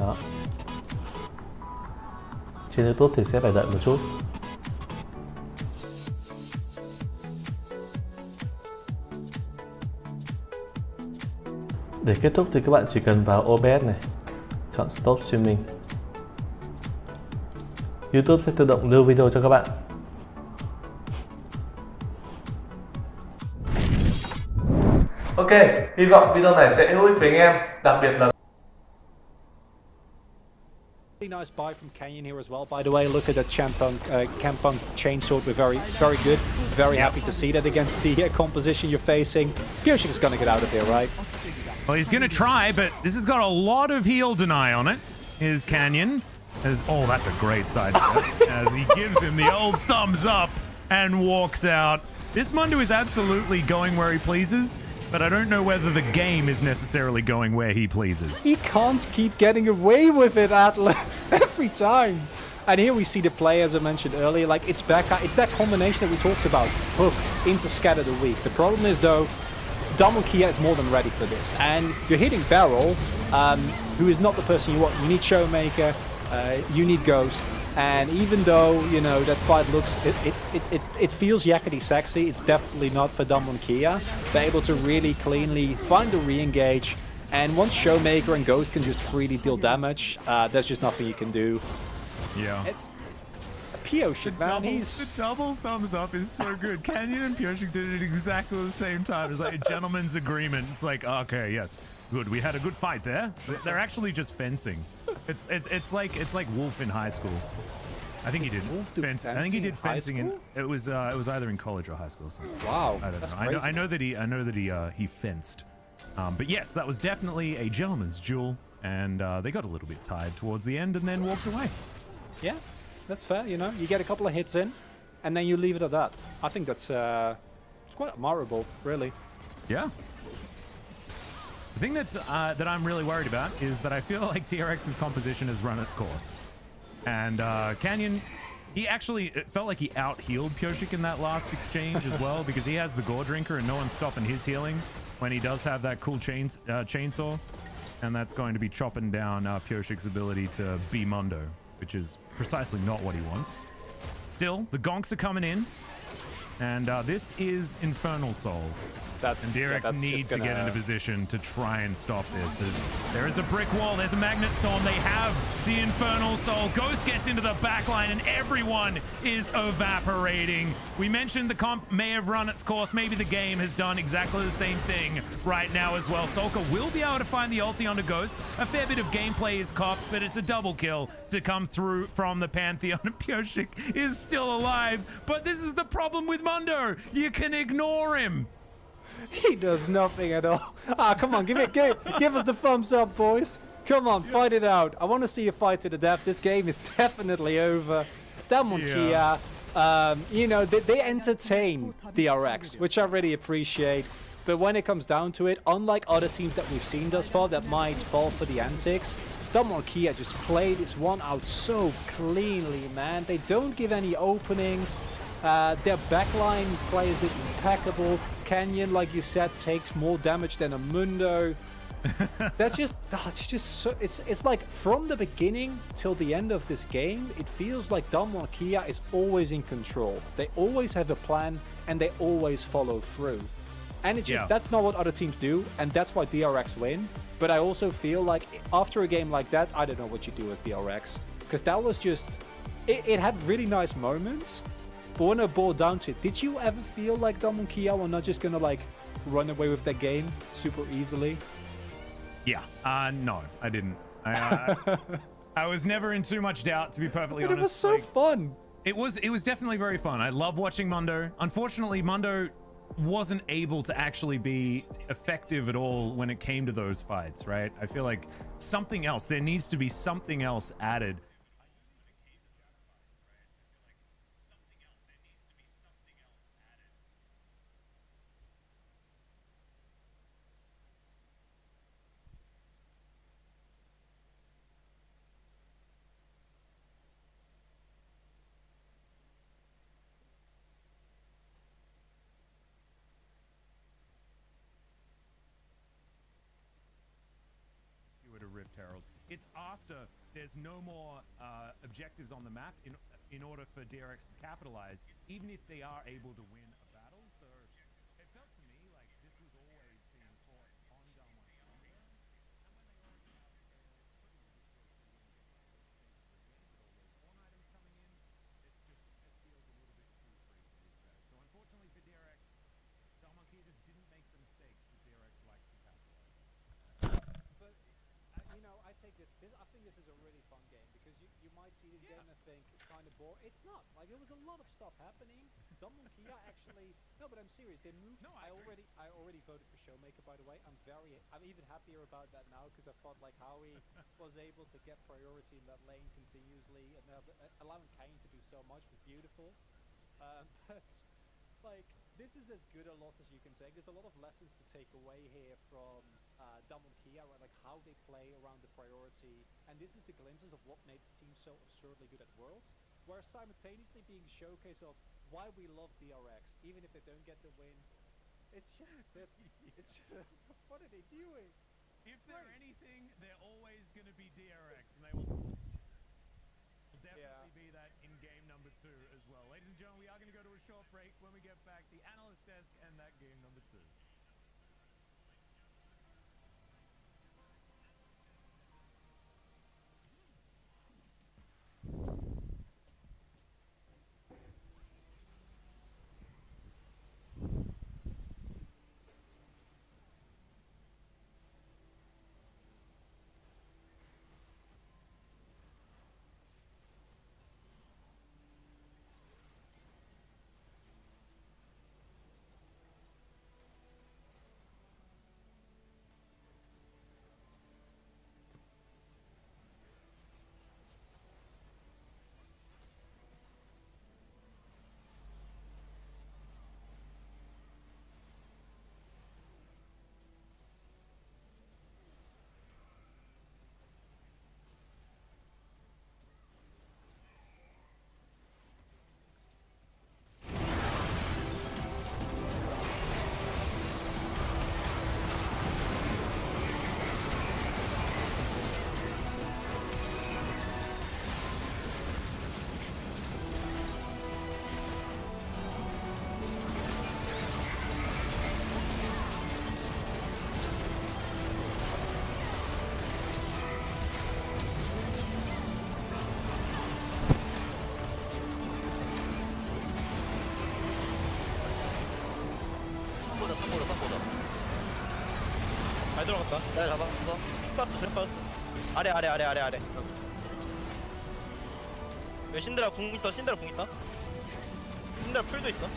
Đó. Trên YouTube thì sẽ phải đợi một chút. Để kết thúc thì các bạn chỉ cần vào OBS này, chọn Stop Streaming. YouTube sẽ tự động lưu video cho các bạn. Ok, hy vọng video này sẽ hữu ích với anh em, đặc biệt là Nice buy from Canyon here as well. By the way, look at that Campunk chainsword. We're very good. Very happy to see that against the composition you're facing. Piercing is gonna get out of here, right? Well, he's gonna try, but this has got a lot of heal deny on it. His Canyon. Oh, that's a great side step as he gives him the old thumbs up and walks out. This Mundo is absolutely going where he pleases, but I don't know whether the game is necessarily going where he pleases. He can't keep getting away with it, Atlas, every time. And here we see the play, as I mentioned earlier, like it's back. It's that combination that we talked about, hook into scatter the weak. The problem is though, Kia is more than ready for this, and you're hitting Barrel, who is not the person you want. You need Showmaker, you need Ghost. And even though, you know, that fight looks, it feels yakety sexy, it's definitely not for Kia. They're able to really cleanly find a re-engage, and once Showmaker and Ghost can just freely deal damage, there's just nothing you can do. Yeah. Pioshik, man, the double thumbs up is so good. Canyon and Pioshik did it exactly the same time. It's like a gentleman's agreement. It's like, okay, yes, good. We had a good fight there. They're actually just fencing. It's like Wolf in high school. I think he did fencing. I think he did fencing in. It was either in college or high school. So wow, I don't know. I know that he fenced. But yes, that was definitely a gentleman's duel, and they got a little bit tired towards the end and then walked away. Yeah, that's fair. You know, you get a couple of hits in, and then you leave it at that. I think that's it's quite admirable, really. Yeah. The thing that's that I'm really worried about is that I feel like DRX's composition has run its course. And Canyon, it felt like he out-healed Pioshik in that last exchange as well, because he has the Gore Drinker and no one's stopping his healing when he does have that cool chainsaw. And that's going to be chopping down Pioshik's ability to be Mundo, which is precisely not what he wants. Still, the gonks are coming in, and this is Infernal Soul. And DRX need to get into position to try and stop this, as there is a brick wall, there's a Magnet Storm, they have the Infernal Soul. Ghost gets into the backline and everyone is evaporating. We mentioned the comp may have run its course, maybe the game has done exactly the same thing right now as well. Solka will be able to find the ulti onto Ghost. A fair bit of gameplay is copped, but it's a double kill to come through from the Pantheon. Pioshik is still alive, but this is the problem with Mundo. You can ignore him. He does nothing at all. Ah, come on, give us the thumbs up, boys. Come on, fight it out. I want to see a fight to the death. This game is definitely over. Kia, you know, they entertain DRX, which I really appreciate. But when it comes down to it, unlike other teams that we've seen thus far that might fall for the antics, Kia just played this one out so cleanly, man. They don't give any openings. Their backline play is impeccable. Canyon, like you said, takes more damage than a Mundo. That's just, it's just so, it's like from the beginning till the end of this game, it feels like Kia is always in control. They always have a plan and they always follow through. And it's just, that's not what other teams do, and that's why DRX win. But I also feel like after a game like that, I don't know what you do as DRX, because that was just, it had really nice moments. But when it boiled down to it, did you ever feel like Kia were not just gonna like run away with that game super easily? Yeah, no, I didn't. I was never in too much doubt, to be perfectly honest. It was so fun. It was definitely very fun. I love watching Mundo. Unfortunately, Mundo wasn't able to actually be effective at all when it came to those fights, right? I feel like something else, there needs to be something else added. Rift Herald. It's after there's no more objectives on the map in order for DRX to capitalize, even if they are able to win a battle. So it felt to me like this was always being fought on Dom 1 terms. And when they already outscale pretty ridiculously in the stages of the game with all those pawn items coming in, it feels a little bit too free these days. So unfortunately for DRX, Dom Monkey just didn't make the mistakes that DRX likes to capitalize on. But you know, I take this. I think this is a really fun game because you might see this game and think it's kind of boring. It's not. Like there was a lot of stuff happening. Dom and Kia actually. No, but I'm serious. They moved. No, I already voted for Showmaker. By the way, I'm even happier about that now because I felt like Howie was able to get priority in that lane continuously and allowing Kane to do so much was beautiful. But like this is as good a loss as you can take. There's a lot of lessons to take away here from Dom and Kia, right? Like how they play around the priority, and this is the glimpses of what made this team so absurdly good at Worlds, where simultaneously being showcase of why we love DRX, even if they don't get the win. It's just that what are they doing? If they're anything, they're always going to be DRX, and they will definitely be that in game number 2 as well. Ladies and gentlemen, we are going to go to a short break. When we get back, the analyst desk and that game number 2. 잘 들어갔다. 잘 잡았어. 빠졌어. 아래. 여기 신드라 궁 있어. 신드라 풀도 있어.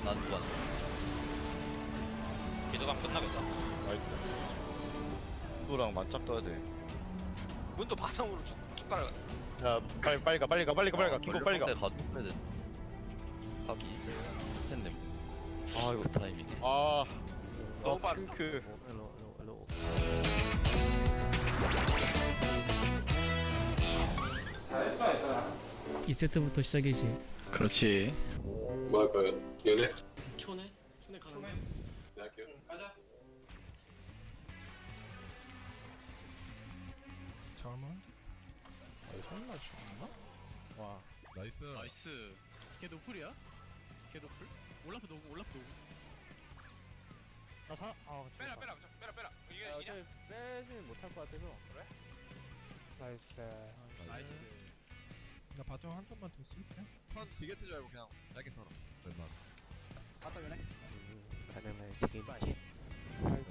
난 누가 기도감 끝나겠다. 나이스. 누구랑 맞짱 떠야 돼. 문도 바상으로 쭉 가라. 야, 빨리 가. 킹고 빨리 가. 가도 되든. 하기 텐데. 아 이거 타이밍. 아, 너무 빠르다. 그. 이세트부터 시작이지. 그렇지. 뭐 할 거예요? 연애? 초네 가는 거야? 네 할게요. 가자. 와, 나이스. 나이스. 걔 노플이야? 걔 노플? 올라프 노구. 빼라. 이게 이냐? 빼지는 못할 것 같아서. 그래? 나이스. 나이스. 나 바텀 한 점만 더 쓸게. 턴 되게 쓰지 말고 그냥 짧게 썰어. 얼마? 나이스.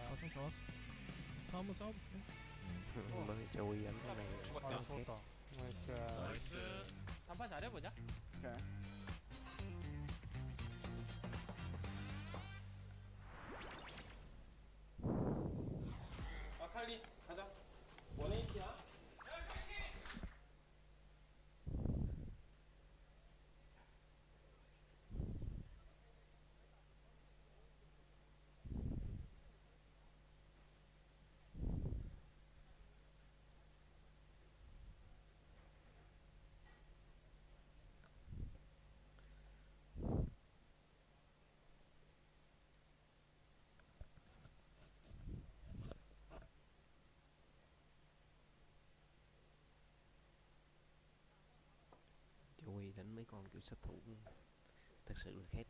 바텀 좋았어. 다 한번 싸워볼게. 죽었다. 좋았다. 나이스. 나이스. 한판 잘해보자. 아칼리 가자. 원에이티야. còn kiểu sát thủ thật sự là khác.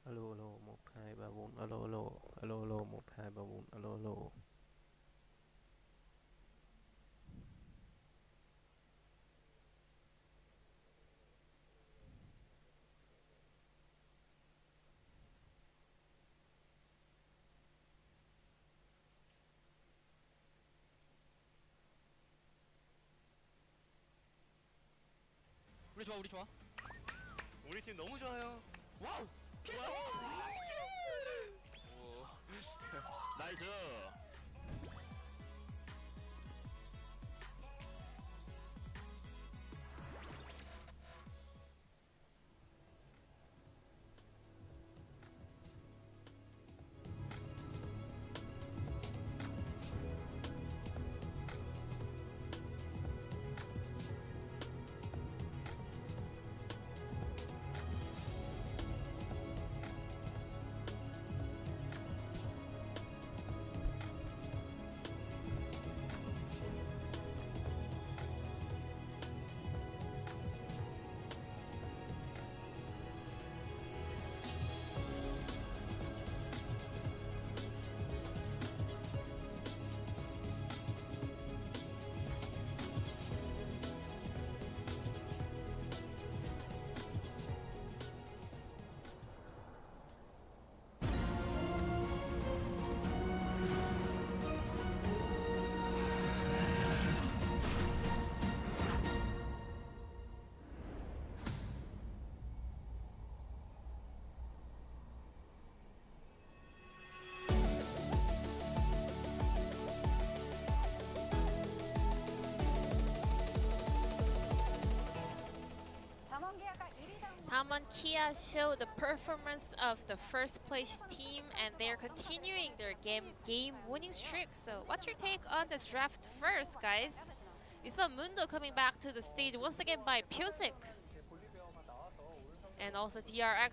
Alo alo 1 2 3 4 alo alo alo alo 1 2 3 4 alo alo. 우리 좋아 우리 좋아. 우리 팀 너무 좋아요. 와우. 오. 나이스. Tamon Kia showed the performance of the first place team and they're continuing their game winning streak. So what's your take on the draft first, guys? We saw Mundo coming back to the stage once again by Pyosik. And also DRX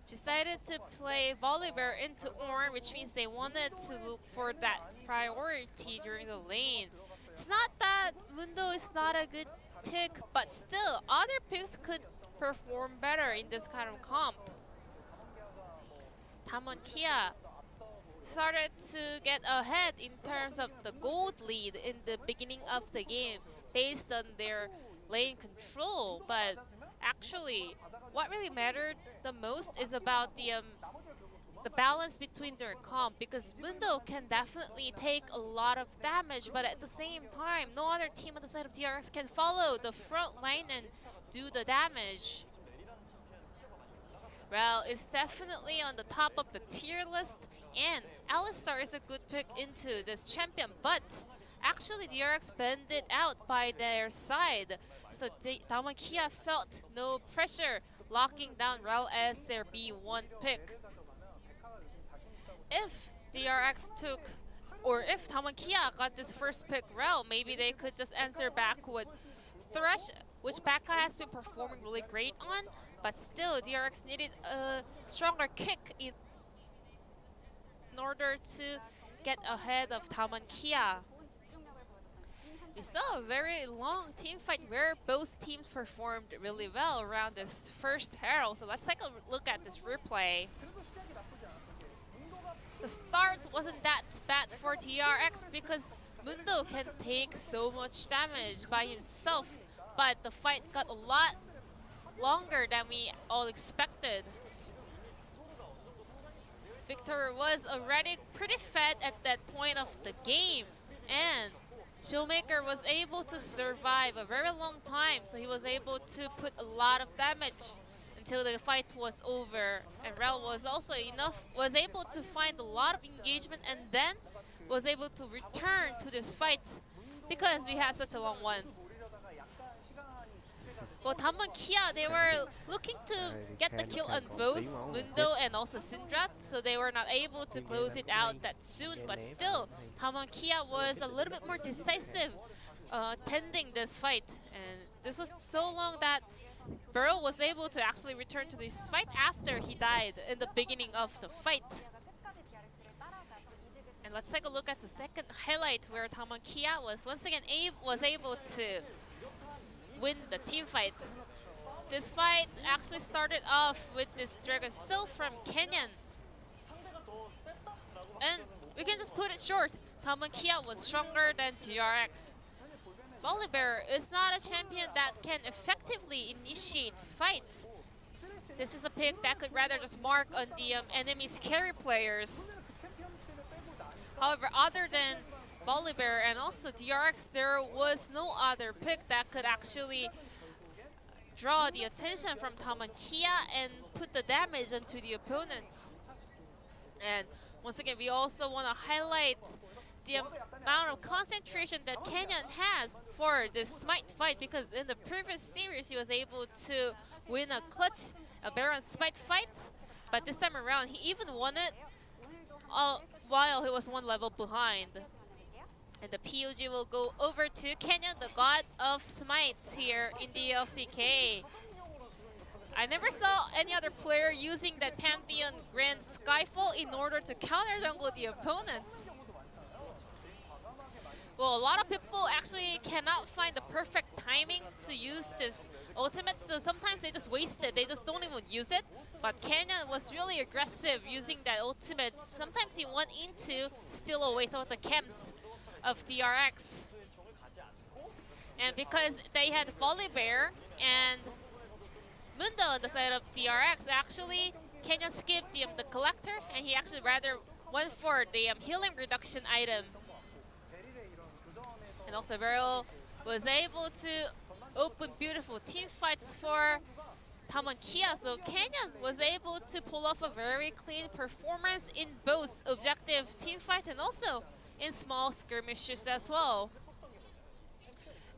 decided to play Volibear into Ornn, which means they wanted to look for that priority during the lane. It's not that Mundo is not a good pick, but still, other picks could perform better in this kind of comp. Tamon Kia started to get ahead in terms of the gold lead in the beginning of the game based on their lane control, but actually what really mattered the most is about the balance between their comp, because Mundo can definitely take a lot of damage, but at the same time no other team on the side of DRX can follow the front line and do the damage. Well, it's definitely on the top of the tier list, and Alistar is a good pick into this champion, but actually DRX bended out by their side, so Tamon Kia felt no pressure locking down Rel as their B1 pick. If DRX took or if Tamankia got this first pick Rel, maybe they could just answer back with Thresh, which Becca has been performing really great on, but still DRX needed a stronger kick in order to get ahead of Tamankia. We saw a very long team fight where both teams performed really well around this first Herald. So let's take a look at this replay. The start wasn't that bad for DRX because Mundo can take so much damage by himself, but the fight got a lot longer than we all expected. Victor was already pretty fed at that point of the game, and Showmaker was able to survive a very long time, so he was able to put a lot of damage until the fight was over. And Rel was also was able to find a lot of engagement and then was able to return to this fight because we had such a long one. Well, Tamankia, they were looking to get the kill on both Mundo and also Syndra, so they were not able to close it out that soon, but still, Tamankia was a little bit more decisive tending this fight. And this was so long that Burrow was able to actually return to this fight after he died in the beginning of the fight. And let's take a look at the second highlight where Tamankia was once again able to win the team fight. This fight actually started off with this Dragon Silk from Kenyan. And we can just put it short, Tamankia was stronger than DRX. Volibear is not a champion that can effectively initiate fights. This is a pick that could rather just mark on the enemy's carry players. However, other than Volibear and also DRX, there was no other pick that could actually draw the attention from Tamankia and put the damage onto the opponents. And once again, we also want to highlight the amount of concentration that Kenyan has for this Smite fight, because in the previous series he was able to win a clutch, a Baron Smite fight, but this time around he even won it while he was one level behind. And the POG will go over to Kenyan, the god of Smites here in the LCK. I never saw any other player using that Pantheon Grand Skyfall in order to counter jungle the opponents. Well, a lot of people actually cannot find the perfect timing to use this ultimate, so sometimes they just waste it, they just don't even use it. But Kenyan was really aggressive using that ultimate. Sometimes he went into steal away some of the camps of DRX. And because they had Volibear and Mundo on the side of DRX, actually Kenyan skipped the collector and he actually rather went for the healing reduction item. And also Vero was able to open beautiful team fights for Tamankia, so Kenyan was able to pull off a very clean performance in both objective team fights and also in small skirmishes as well.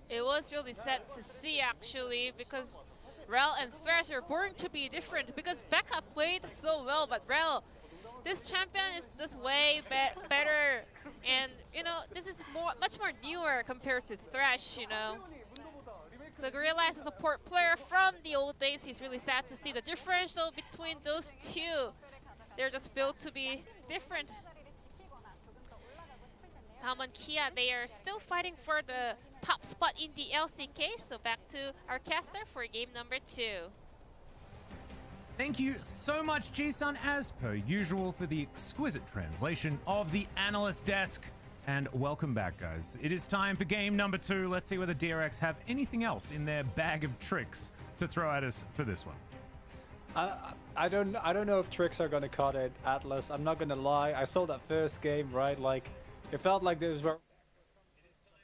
It was really sad to see actually, because Rel and Thresh are born to be different, because Becca played so well, but Rel, this champion is just way better, and you know, this is much more newer compared to Thresh, you know. So Gorilla is a support player from the old days. He's really sad to see the differential between those two. They're just built to be different. Tamankia, they are still fighting for the top spot in the LCK. So back to our caster for game number 2. Thank you so much, G-Sun, as per usual, for the exquisite translation of the analyst desk. And welcome back, guys. It is time for game number 2. Let's see whether DRX have anything else in their bag of tricks to throw at us for this one. I don't know if tricks are gonna cut it, Atlas. I'm not gonna lie. I saw that first game, right? Like, it felt like those were. It is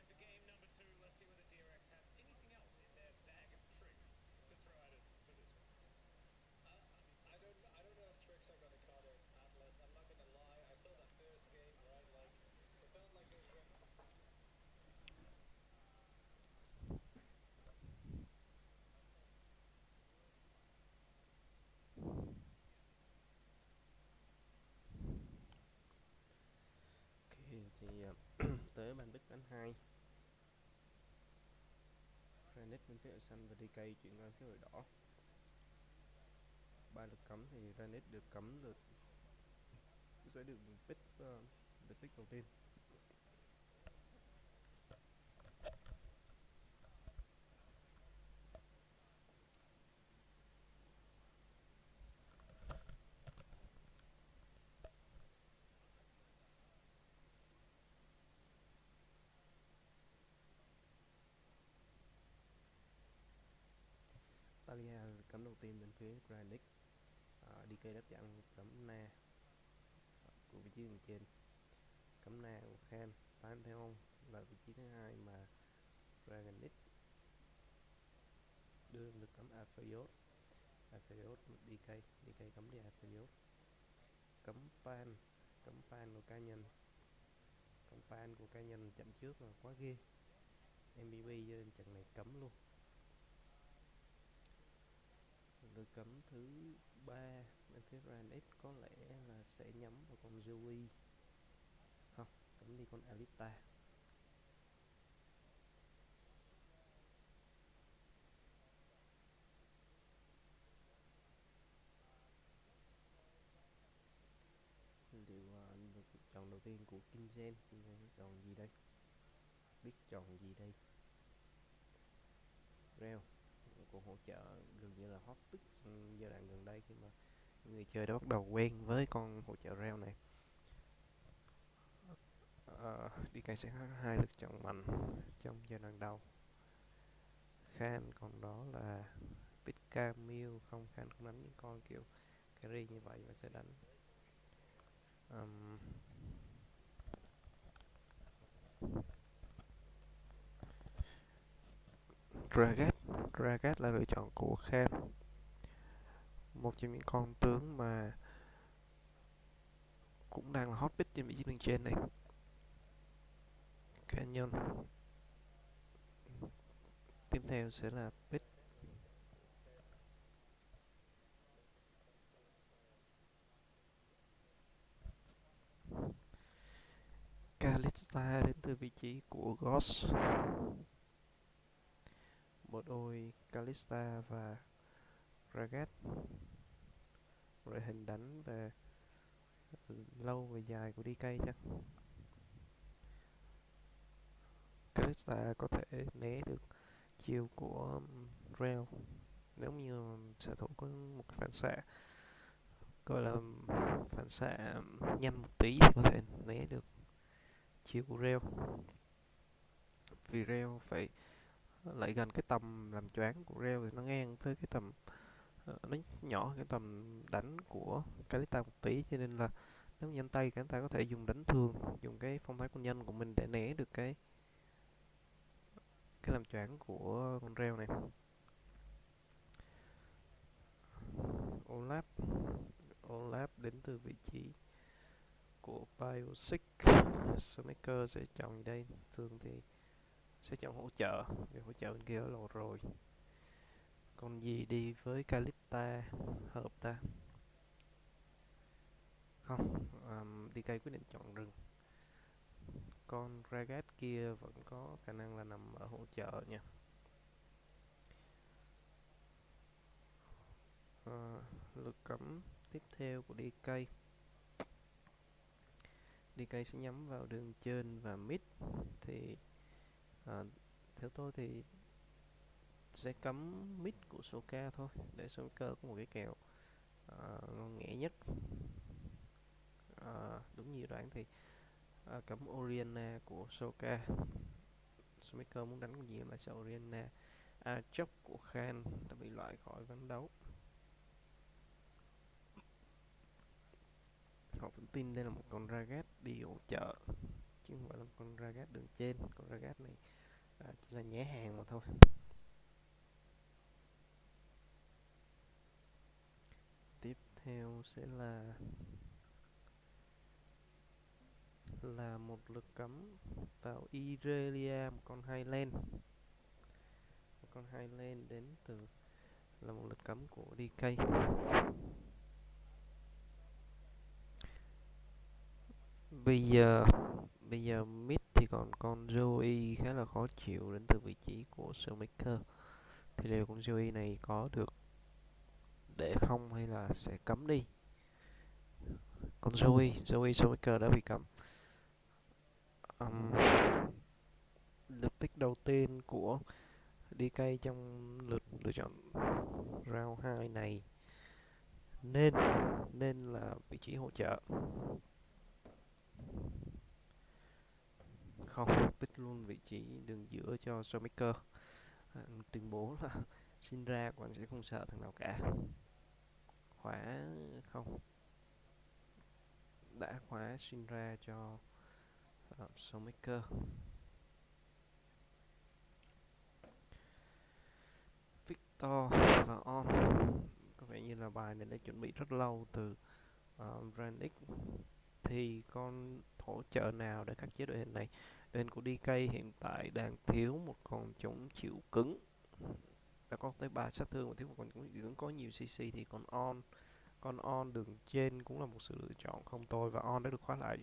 time for game number 2. Let's see whether DRX have anything else in their bag of tricks to throw at us for this one. I don't know if tricks are gonna cut it, Atlas. I'm not gonna lie. I saw that first game, right? Like, it felt like those were. Okay, thì tới bàn bích đánh 2. Granix bên phía đội xanh và DK chuyển qua phía đội đỏ. 3 lượt cấm thì Granix được cấm lượt sẽ được pick lượt pick đầu tiên. Talia cấm đầu tiên bên phía Granix. DK đáp chặn cấm Na của vị trí đường trên. Cấm Na của Khan Pantheon là vị trí thứ hai mà Dragonix đưa lực cấm Aphelios. Aphelios DK cấm đi Aphelios. Cấm Pan của cá nhân. Cấm Pan của cá nhân chậm trước là quá ghê. MVP cho nên trận này cấm luôn. Lực cấm thứ 3 bên phía Dragonix có lẽ là sẽ nhắm vào con Joey. Không, cấm đi con Alita. Liệu được chọn đầu tiên của Kinzen sẽ chọn gì đây? Biết chọn gì đây? Reo của hỗ trợ gần như là hot pick giai đoạn gần đây khi mà người chơi đã bắt đầu quen với con hỗ trợ Reo này. DK sẽ có 2 lượt chọn mạnh trong giai đoạn đầu. Khan còn đó là Pika Mew. Không, Khan không đánh những con kiểu carry như vậy và sẽ đánh Dragat là lựa chọn của Khan, một trong những con tướng mà cũng đang là hot pick trên vị trí đường trên này. Canyon tiếp theo sẽ là pick Kalista đến từ vị trí của Ghost. Bộ đôi Kalista và Ragat, đội hình đánh về lâu và dài của DK chắc. Kalista có thể né được chiêu của Rel nếu như xạ thủ có một cái phản xạ gọi là phản xạ nhanh một tí thì có thể né được chiêu của Rel. Vì Rel phải lại gần cái tầm làm choáng của Rel thì nó ngang với cái tầm nó nhỏ cái tầm đánh của Kalista một tí, cho nên là nếu nhanh tay thì ta có thể dùng đánh thường, dùng cái phong thái quân nhân của mình để né được cái làm choáng của con Rel này. Olaf đến từ vị trí của Biosic. Smaker sẽ chọn gì đây? Thường thì sẽ chọn hỗ trợ, vì hỗ trợ bên kia ở lồ rồi. Còn gì đi với Kalista hợp ta? Không, DK quyết định chọn rừng. Con Ragat kia vẫn có khả năng là nằm ở hỗ trợ nha. Lực cấm tiếp theo của DK. DK sẽ nhắm vào đường trên và mid. Thì theo tôi thì sẽ cấm mid của Soka thôi, để Soka có một cái kèo ngon nghẻ nhất. Đúng như đoán thì cấm Oriana của Soka. Smaker muốn đánh con gì là sẽ Oriana. Chốc của Khan đã bị loại khỏi ván đấu. Họ vẫn tin đây là một con Ragat đi hỗ trợ chứ không phải là một con Ragat đường trên. Con Ragat này chỉ là nhé hàng mà thôi. Tiếp theo sẽ là một lực cấm vào Irelia, một con Highland. Một con Highland đến từ là một lực cấm của DK. Bây Bây giờ mid thì còn con Joey khá là khó chịu đến từ vị trí của Showmaker. Thì liệu con Joey này có được để không hay là sẽ cấm đi? Con Joey Showmaker đã bị cấm. Lượt pick đầu tiên của DK trong lượt lựa chọn round 2 này nên là vị trí hỗ trợ. Không, pick luôn vị trí đường giữa cho Showmaker. Tuyên bố là xin ra còn sẽ không sợ thằng nào cả. Khóa không, đã khóa xin ra cho Showmaker. Victor và On có vẻ như là bài này đã chuẩn bị rất lâu từ Dra GanX. Thì con hỗ trợ nào để khắc chế đội hình này? Đội hình của DK hiện tại đang thiếu một con chống chịu cứng, đã có tới 3 sát thương và thiếu một con chống chịu cứng có nhiều CC. Thì con On đường trên cũng là một sự lựa chọn không tồi, và On đã được khóa lại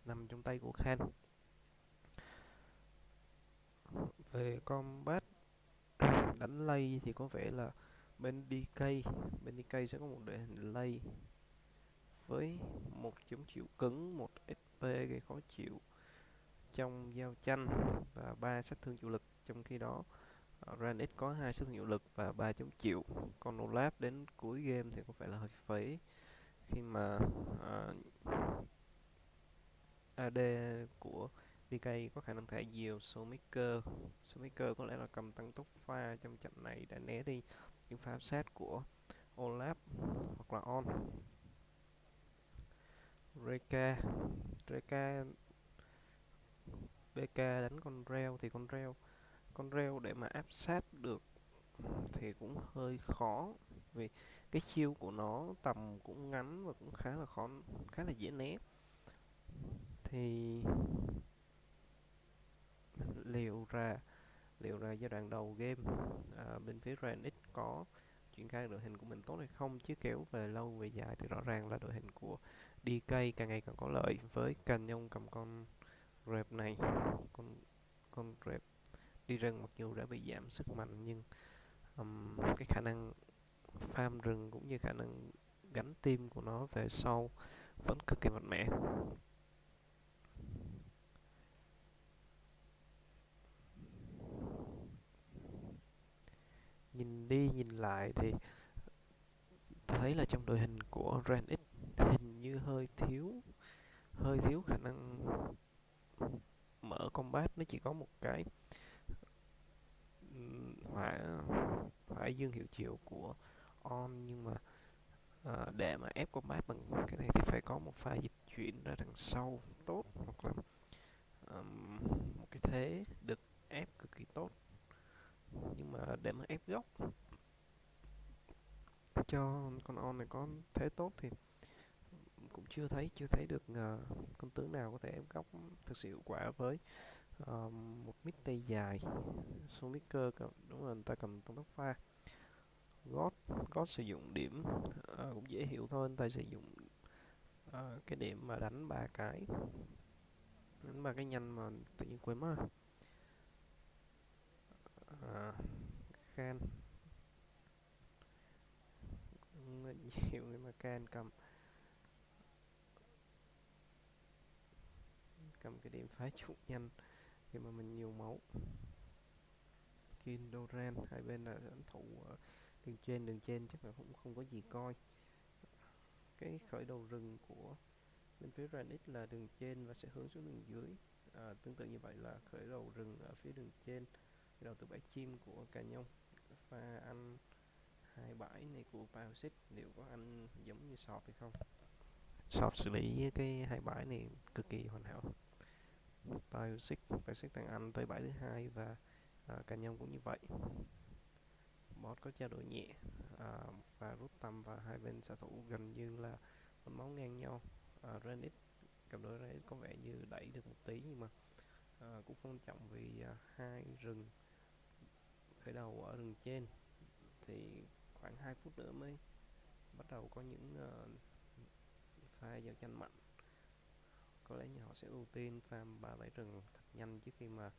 nằm trong tay của Khan. Về combat đánh lay thì có vẻ là bên DK sẽ có một đội hình lay với một chống chịu cứng, một SP gây khó chịu trong giao tranh và 3 sát thương chịu lực. Trong khi đó Dra GanX có 2 sát thương chịu lực và 3 chống chịu. Còn Olaf đến cuối game thì có vẻ là hơi phế khi mà AD của DK có khả năng thả diều Showmaker có lẽ là cầm tăng tốc pha trong trận này đã né đi những pha áp sát của Olaf hoặc là On. Reka BK đánh con Reo thì con Reo để mà áp sát được thì cũng hơi khó, vì cái chiêu của nó tầm cũng ngắn và cũng khá là dễ né. Thì liệu ra giai đoạn đầu game bên phía Dra GanX có triển khai đội hình của mình tốt hay không, chứ kéo về lâu về dài thì rõ ràng là đội hình của DK càng ngày càng có lợi. Với Càn Nhông cầm con rệp này, con rệp đi rừng mặc dù đã bị giảm sức mạnh, nhưng cái khả năng farm rừng cũng như khả năng gánh team của nó về sau vẫn cực kỳ mạnh mẽ. Nhìn đi nhìn lại thì ta thấy là trong đội hình của Dra GanX hình như hơi thiếu khả năng mở combat. Nó chỉ có một cái hỏa dương hiệu triệu của On, nhưng mà để mà ép combat bằng cái này thì phải có một pha dịch chuyển ra đằng sau tốt, hoặc là một cái thế được ép cực kỳ tốt. Nhưng mà để mà ép góc cho con On này có thế tốt thì cũng chưa thấy được con tướng nào có thể ép góc thực sự hiệu quả với một mid tay dài. Showmaker đúng là người ta cầm tăng tốc pha. God sử dụng điểm cũng dễ hiểu thôi, người ta sử dụng cái điểm mà đánh ba cái nhanh mà tự nhiên quên mất. Khan nhiều người mà Khan cầm cái điểm phá trụ nhanh khi mà mình nhiều máu. Kin Doran hai bên là đánh thủ đường trên chắc là cũng không có gì coi. Cái khởi đầu rừng của bên phía Granix là đường trên và sẽ hướng xuống đường dưới. Tương tự như vậy là khởi đầu rừng ở phía đường trên, khởi đầu từ bãi chim của Cà Nhông. Pha ăn hai bãi này của Biosic liệu có ăn giống như sọp hay không? Sọp xử lý cái hai bãi này cực kỳ hoàn hảo. Biosic đang ăn tới bãi thứ hai và Cà Nhông cũng như vậy. Bot có trao đổi nhẹ và rút tầm, và hai bên xạ thủ gần như là con máu ngang nhau. Granix cặp đôi Granix có vẻ như đẩy được một tí, nhưng mà cũng không trọng vì hai rừng khởi đầu ở rừng trên thì khoảng 2 phút nữa mới bắt đầu có những pha giao tranh mạnh. có lẽ như họ sẽ ưu tiên farm 3-7 rừng thật nhanh trước khi mà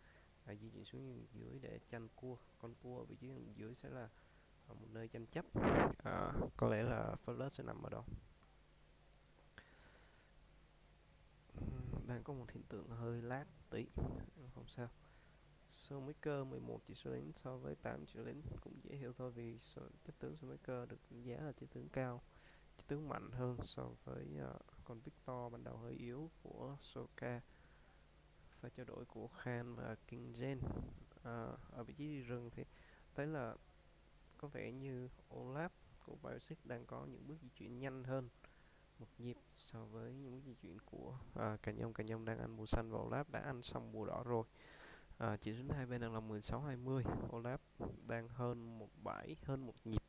di chuyển xuống dưới để tranh cua. Con cua ở vị trí dưới sẽ là một nơi tranh chấp. Có lẽ là Flirt sẽ nằm ở đâu. Đang có một hiện tượng hơi lag tí, không sao. Snowmaker 11 chỉ số lính so với 8 chỉ số lính cũng dễ hiểu thôi, vì chất tướng Snowmaker được đánh giá là chất tướng cao, chất tướng mạnh hơn so với con Victor ban đầu hơi yếu của Soka. Pha trao đổi của Khan và King Jen. Ở vị trí đi rừng thì thấy là có vẻ như Olaf của Biosix đang có những bước di chuyển nhanh hơn một nhịp so với những bước di chuyển của Cà Nhông đang ăn bùa xanh và Olaf đã ăn xong bùa đỏ rồi. Chỉ số hai bên đang là 16-20. Olaf đang hơn một bãi, hơn một nhịp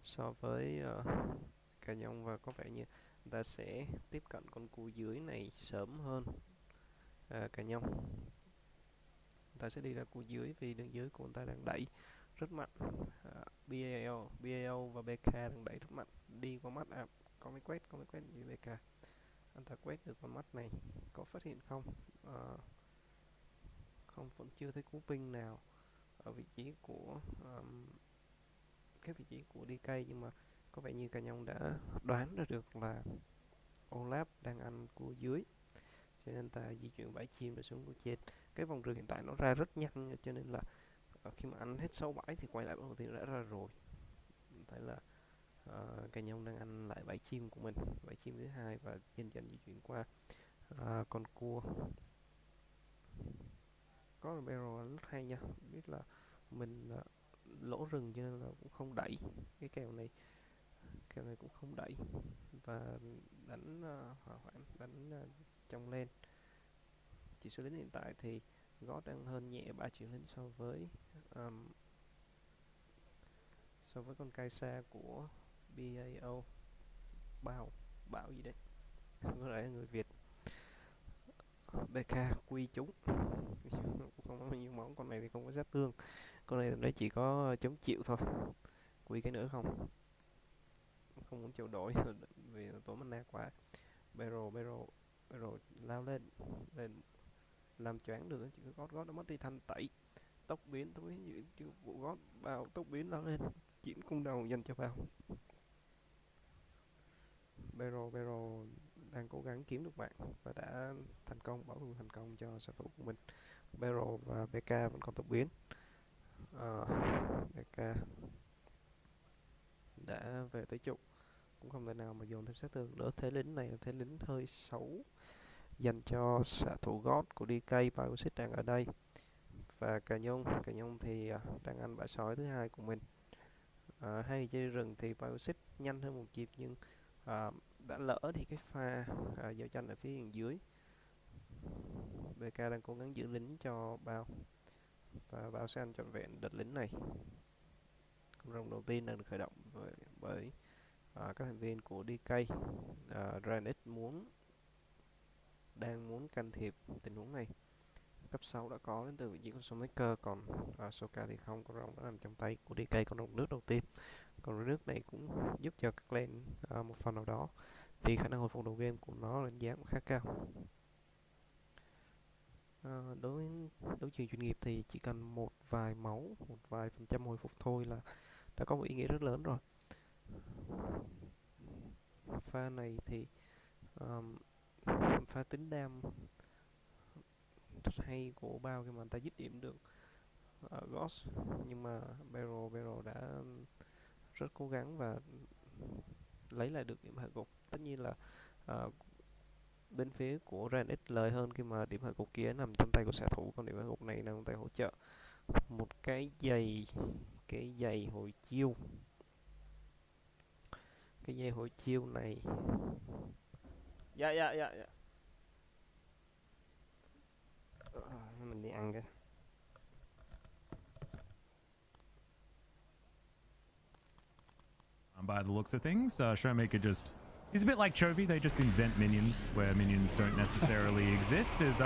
so với Cà Nhông, và có vẻ như người ta sẽ tiếp cận con cua dưới này sớm hơn Cà Nhông. Người ta sẽ đi ra cua dưới vì đường dưới của người ta đang đẩy rất mạnh. BAO và BK đang đẩy rất mạnh đi qua mắt. Có mấy quét như BK. Anh ta quét được con mắt này, có phát hiện không? Không, vẫn chưa thấy cú ping nào ở vị trí của cái vị trí của DK, nhưng mà có vẻ như Cà Nhông đã đoán ra được là Olaf đang ăn cua dưới, cho nên ta di chuyển bãi chim rồi xuống cua trên. Cái vòng rừng hiện tại nó ra rất nhanh, cho nên là khi mà ăn hết 6 bãi thì quay lại bãi đầu tiên đã ra rồi. Thấy là Cà Nhông đang ăn lại bãi chim của mình, bãi chim thứ hai, và dần dần di chuyển qua con cua. Có là barrel rất hay nha, biết là mình lỗ rừng cho nên là cũng không đẩy cái kèo này cũng không đẩy, và đánh hỏa hoãn, đánh trong lên. Chỉ số lính hiện tại thì gót đang hơn nhẹ 3 triệu lính so với con Kaisa của BAO. Bảo gì đấy, có lẽ là người Việt. BK quy chúng không có bao nhiêu món, con này thì không có sát thương, con này nó chỉ có chống chịu thôi. Quy cái nữa không muốn chịu đổi vì tốn mana quá. Barrel lao lên làm choáng được, chỉ có gót nó mất đi thanh tẩy. Tốc biến vụ gót bao tốc biến lao lên chuyển cung đầu dành cho bao. Barrel đang cố gắng kiếm được bạn và đã thành công, bảo vệ thành công cho xạ thủ của mình. Barrel và BK vẫn còn tốc biến. BK đã về tới trụ, cũng không thể nào mà dồn thêm sát thương nữa. Thế lính này là thế lính hơi xấu dành cho xạ thủ gót của DK. Biosis đang ở đây, và Cà Nhông thì đang ăn bãi sói thứ hai của mình. Hay chơi rừng thì Biosis nhanh hơn một nhịp, nhưng đã lỡ thì cái pha giao tranh ở phía dưới. BK đang cố gắng giữ lính cho bao, và bao sẽ ăn trọn vẹn đợt lính này. Con rồng đầu tiên đang được khởi động bởi các thành viên của DK. Dra GanX đang muốn can thiệp tình huống này. Cấp 6 đã có đến từ vị trí con Snowmaker, còn Soka thì không. Con rồng đã nằm trong tay của DK, con rồng nước đầu tiên. Con rồng nước này cũng giúp cho các lane một phần nào đó, vì khả năng hồi phục đầu game của nó đánh giá cũng khá cao. Đối với đấu trường chuyên nghiệp thì chỉ cần một vài máu, một vài phần trăm hồi phục thôi là đã có một ý nghĩa rất lớn rồi. Pha này thì pha tính đam rất hay của bao khi mà anh ta dứt điểm được Ghost, nhưng mà Barrel đã rất cố gắng và lấy lại được điểm hạ gục. Tất nhiên là bên phía của GanX lời hơn khi mà điểm hạ gục kia nằm trong tay của xạ thủ, còn điểm hạ gục này nằm trong tay hỗ trợ. Một cái giày hồi chiêu, cái dây hồi chiêu này dạ mình đi ăn cái. By the looks of things, Showmaker just He's a bit like Chovy. They just invent minions where minions don't necessarily exist. As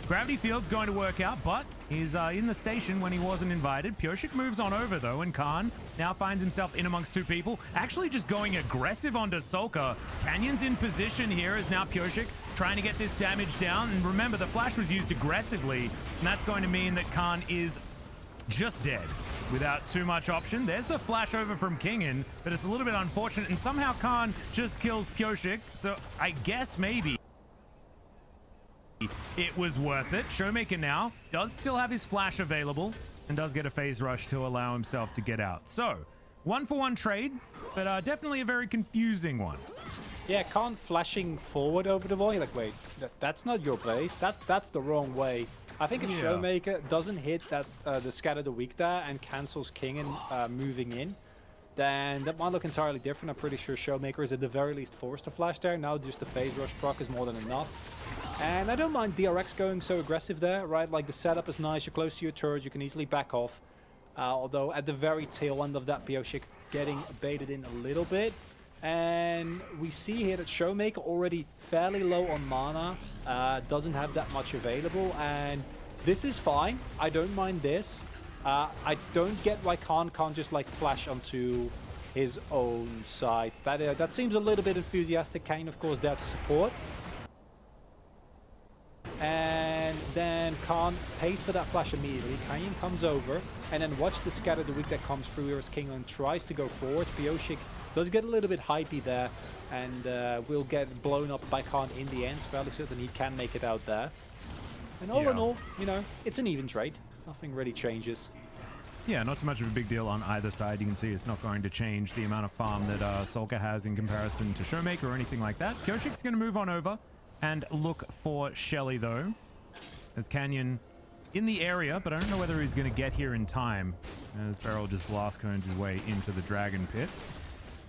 Gravity Field's going to work out, but he's in the station when he wasn't invited. Pyosik moves on over, though, and Khan now finds himself in amongst two people. Actually just going aggressive onto Sulka. Canyon's in position here as now Pyosik trying to get this damage down. And remember, the flash was used aggressively, and that's going to mean that Khan is just dead without too much option. There's the flash over from Kingin, but it's a little bit unfortunate, and somehow Khan just kills Pyosik, so I guess maybe it was worth it. Showmaker now does still have his flash available and does get a phase rush to allow himself to get out. So, 1-for-1 trade, but definitely a very confusing one. Yeah, Khan flashing forward over the void. Like, wait, that's not your place. That's the wrong way. I think if Showmaker doesn't hit that the Scatter the Weak there and cancels King and moving in, then that might look entirely different. I'm pretty sure Showmaker is at the very least forced to flash there. Now just the phase rush proc is more than enough. And I don't mind DRX going so aggressive there, right? Like the setup is nice, you're close to your turret, you can easily back off. Although at the very tail end of that, Pyosik getting baited in a little bit. And we see here that Showmaker already fairly low on mana, doesn't have that much available, and this is fine. I don't mind this. I don't get why Khan can't just like flash onto his own side. That seems a little bit enthusiastic. Kane, of course, there to support. And then Khan pays for that flash immediately. Canyon comes over, and then watch the Scatter the Weak that comes through here as Kingland tries to go forward. Pyosik does get a little bit hypey there, and will get blown up by Khan in the end. Fairly certain he can make it out there. And all in all, you know, it's an even trade. Nothing really changes. Yeah, not so much of a big deal on either side. You can see it's not going to change the amount of farm that Sulka has in comparison to Showmaker or anything like that. Pyosik's going to move on over and look for Shelly, though. As Canyon in the area, but I don't know whether he's going to get here in time. As Beryl just blast cones his way into the Dragon Pit.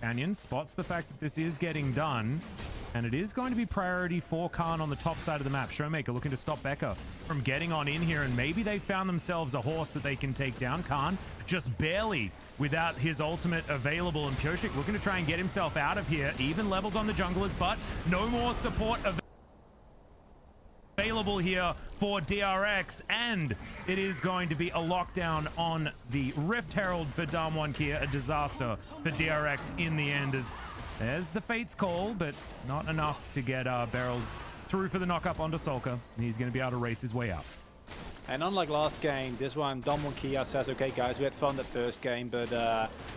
Canyon spots the fact that this is getting done, and it is going to be priority for Khan on the top side of the map. Showmaker looking to stop Becca from getting on in here, and maybe they found themselves a horse that they can take down. Khan just barely without his ultimate available, and Pyosik looking to try and get himself out of here. Even levels on the junglers, but no more support available here for DRX, and it is going to be a lockdown on the Rift Herald for Damwon Kia, a disaster for DRX in the end, as there's the Fate's Call, but not enough to get Beryl through for the knock-up onto Sulka. He's going to be able to race his way out. And unlike last game, this one, Damwon Kia says, okay guys, we had fun that first game, but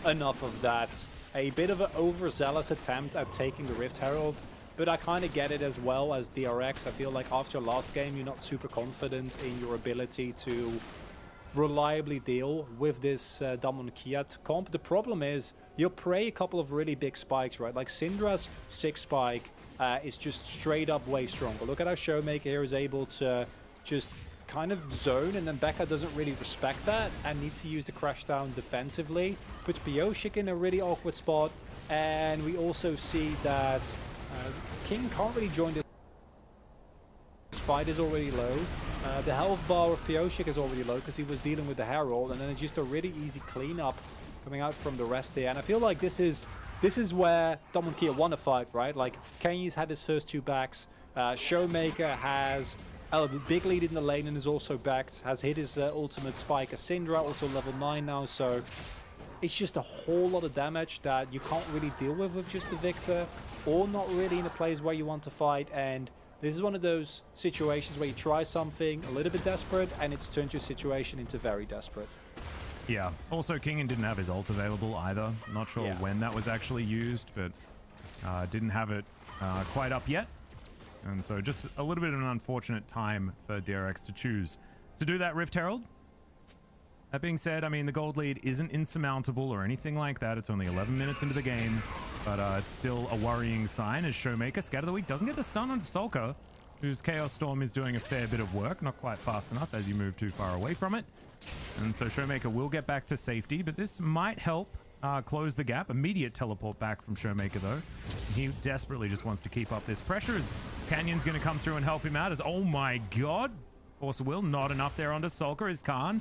enough of that. A bit of an overzealous attempt at taking the Rift Herald, but I kind of get it as well as DRX. I feel like after last game, you're not super confident in your ability to reliably deal with this Damwon Kia comp. The problem is, you'll prey a couple of really big spikes, right? Like Syndra's 6 spike is just straight up way stronger. Look at how Showmaker here is able to just kind of zone, and then Becca doesn't really respect that and needs to use the crash down defensively. Puts Pyosik in a really awkward spot, and we also see that King can't really join this fight, is already low. The health bar of Pyosik is already low because he was dealing with the Herald, and then it's just a really easy cleanup coming out from the rest here. And I feel like this is where Damwon Kia won a fight, right? Like, Kenny's had his first 2 backs. Showmaker has a big lead in the lane and is also backed. Has hit his ultimate spike as Syndra, also level 9 now, so it's just a whole lot of damage that you can't really deal with just the Victor, or not really in a place where you want to fight. And this is one of those situations where you try something a little bit desperate and it's turned your situation into very desperate. Yeah, also Kingin didn't have his ult available either. Not sure when that was actually used, but didn't have it quite up yet. And so just a little bit of an unfortunate time for DRX to choose to do that Rift Herald. That being said, I mean, the gold lead isn't insurmountable or anything like that. It's only 11 minutes into the game, but it's still a worrying sign as Showmaker, Scatter the Weak, doesn't get the stun on Sulka, whose Chaos Storm is doing a fair bit of work, not quite fast enough as you move too far away from it. And so Showmaker will get back to safety, but this might help close the gap. Immediate teleport back from Showmaker, though. He desperately just wants to keep up this pressure as Canyon's going to come through and help him out as, oh my god, Force of Will, not enough there onto Sulka as Khan.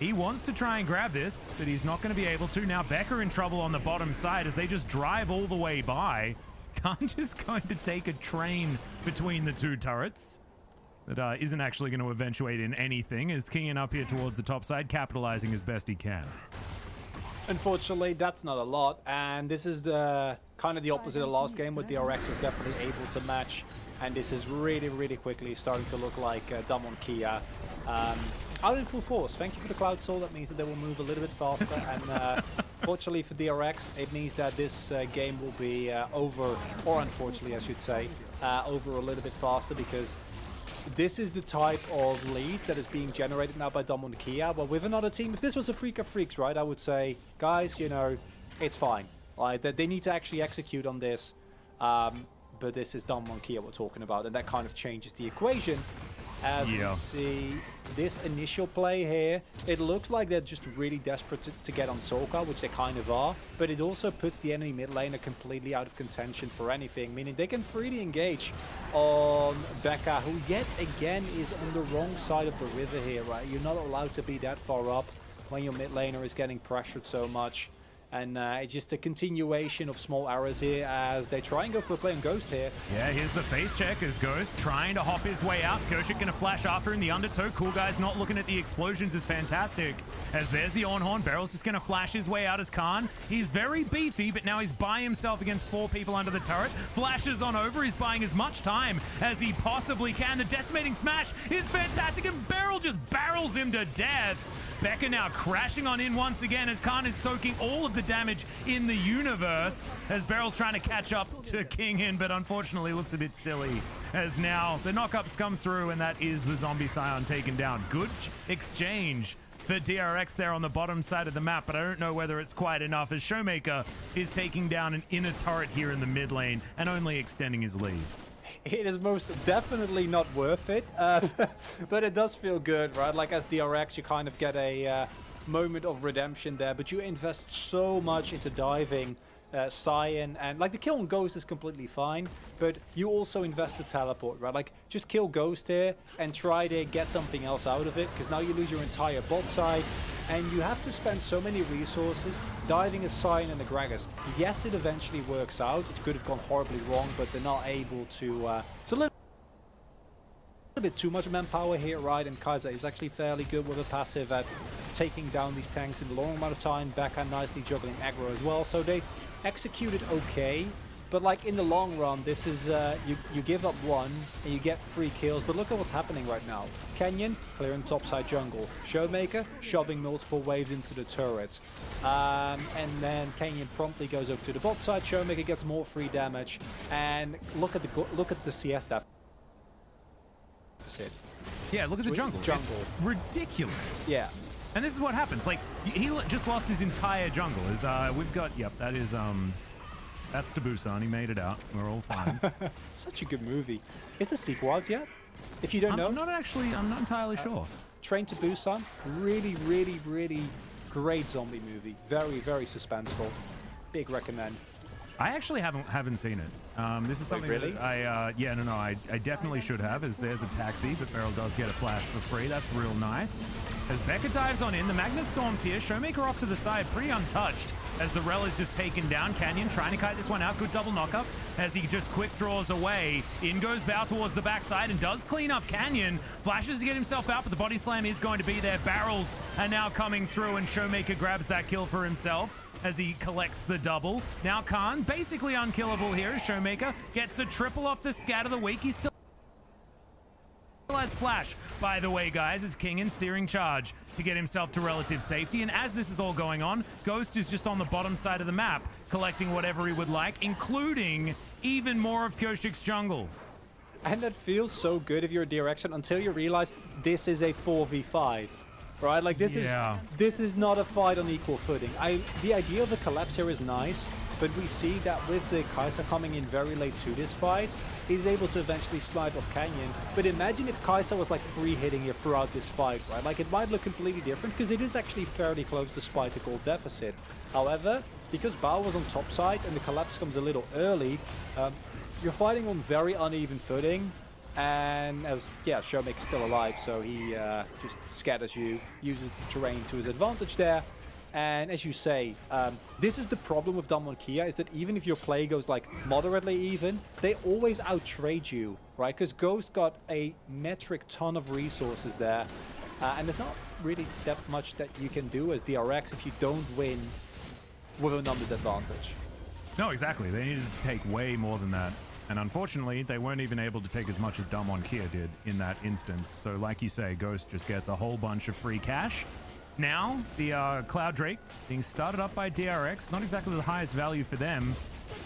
He wants to try and grab this, but he's not going to be able to. Now Becca in trouble on the bottom side as they just drive all the way by. Khan just going to take a train between the two turrets that isn't actually going to eventuate in anything, as King up here towards the top side, capitalizing as best he can. Unfortunately, that's not a lot, and this is the kind of the opposite of last game, where DRX was definitely able to match, and this is really, really quickly starting to look like Damwon Kia out in full force. Thank you for the Cloud Soul. That means that they will move a little bit faster, and fortunately for DRX, it means that this game will be over, or unfortunately, I should say, over a little bit faster, because this is the type of lead that is being generated now by Damwon Kia. But with another team, if this was a Freak of Freaks, right, I would say, guys, you know, it's fine. Like, they need to actually execute on this. But this is Damwon Kia we're talking about, and that kind of changes the equation. As we see this initial play here, it looks like they're just really desperate to get on Soka, which they kind of are, but it also puts the enemy mid laner completely out of contention for anything, meaning they can freely engage on Becca, who yet again is on the wrong side of the river here, right? You're not allowed to be that far up when your mid laner is getting pressured so much. And it's just a continuation of small errors here as they try and go for a play on Ghost here. Yeah, here's the face check as Ghost trying to hop his way out. Koshik gonna flash after in the undertow. Cool Guy's not looking at the explosions is fantastic. As there's the Ornhorn. Beryl's just gonna flash his way out as Khan. He's very beefy, but now he's by himself against 4 people under the turret. Flashes on over. He's buying as much time as he possibly can. The decimating smash is fantastic, and Beryl just barrels him to death. Becca now crashing on in once again as Khan is soaking all of the damage in the universe as Beryl's trying to catch up to King in, but unfortunately looks a bit silly as now the knockups come through, and that is the Zombie Scion taken down. Good exchange for DRX there on the bottom side of the map, but I don't know whether it's quite enough as Showmaker is taking down an inner turret here in the mid lane and only extending his lead. It is most definitely not worth it, but it does feel good, right? Like as DRX, you kind of get a moment of redemption there, but you invest so much into diving Cyan, and like the kill on Ghost is completely fine, but you also invest the teleport, right? Like just kill Ghost here and try to get something else out of it, because now you lose your entire bot side, and you have to spend so many resources diving a Cyan and a Gragas. Yes, it eventually works out. It could have gone horribly wrong, but they're not able to. It's a little bit too much manpower here, right? And Kaiser is actually fairly good with a passive at taking down these tanks in the long amount of time. Backhand nicely juggling aggro as well, so they executed okay. But like in the long run, this is you give up 1 and you get 3 kills. But look at what's happening right now. Canyon clearing topside jungle. Showmaker shoving multiple waves into the turrets. And then Canyon promptly goes over to the bot side. Showmaker gets more free damage. And look at the CS deficit. Yeah, look at the jungle. It's ridiculous. Yeah. And this is what happens. Like he just lost his entire jungle. Is we've got that is that's Tabusan. He made it out. We're all fine. Such a good movie. Is the sequel out yet? If you don't know, I'm not entirely sure. Train to Busan, really, really, really great zombie movie. Very, very suspenseful. Big recommend. I actually haven't seen it. This is something really? that I definitely should have, as there's a taxi, but Beryl does get a flash for free. That's real nice. As Becca dives on in, the Magnus Storm's here. Showmaker off to the side, pretty untouched, as the Rel is just taken down. Canyon trying to kite this one out. Good double knockup as he just quick draws away. In goes Bow towards the backside and does clean up Canyon. Flashes to get himself out, but the body slam is going to be there. Barrels are now coming through, and Showmaker grabs that kill for himself as he collects the double. Now Khan, basically unkillable here as Showmaker gets a triple off the scat of the week. He's still has flash, by the way, guys, as King in searing charge to get himself to relative safety. And as this is all going on, Ghost is just on the bottom side of the map, collecting whatever he would like, including even more of Koshik's jungle. And that feels so good if you're a direction until you realize this is a 4v5. Right, like this is not a fight on equal footing. The idea of the collapse here is nice, but we see that with the Kai'Sa coming in very late to this fight, he's able to eventually slide off Canyon. But imagine if Kai'Sa was like free hitting you throughout this fight, right? Like it might look completely different because it is actually fairly close despite the gold deficit. However, because Bao was on top side and the collapse comes a little early, you're fighting on very uneven footing. And as, Showmaker's still alive, so he just scatters you, uses the terrain to his advantage there. And as you say, this is the problem with Damwon Kia, is that even if your play goes like moderately even, they always outtrade you, right? Because Ghost got a metric ton of resources there. And there's not really that much that you can do as DRX if you don't win with a numbers advantage. No, exactly. They needed to take way more than that. And unfortunately, they weren't even able to take as much as Damwon Kia did in that instance. So like you say, Ghost just gets a whole bunch of free cash. Now, the Cloud Drake being started up by DRX, not exactly the highest value for them.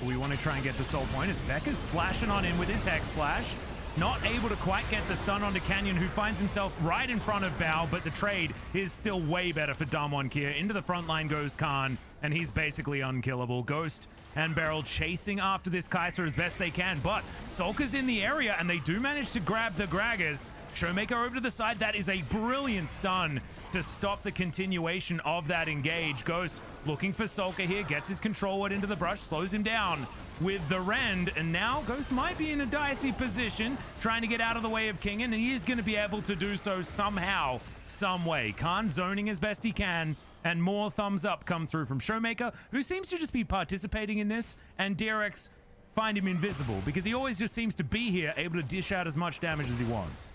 We want to try and get to Soul Point as Becca's flashing on in with his Hex Flash. Not able to quite get the stun onto Canyon, who finds himself right in front of Bao, but the trade is still way better for Damwon Kia. Into the front line goes Khan, and he's basically unkillable. Ghost and Beryl chasing after this Kaiser as best they can, but Solka's in the area, and they do manage to grab the Gragas. Showmaker over to the side. That is a brilliant stun to stop the continuation of that engage. Ghost looking for Solka here, gets his control word into the brush, slows him down with the Rend, and now Ghost might be in a dicey position, trying to get out of the way of Kingen, and he is going to be able to do so somehow, some way. Khan zoning as best he can, and more thumbs up come through from Showmaker, who seems to just be participating in this, and DRX find him invisible, because he always just seems to be here, able to dish out as much damage as he wants.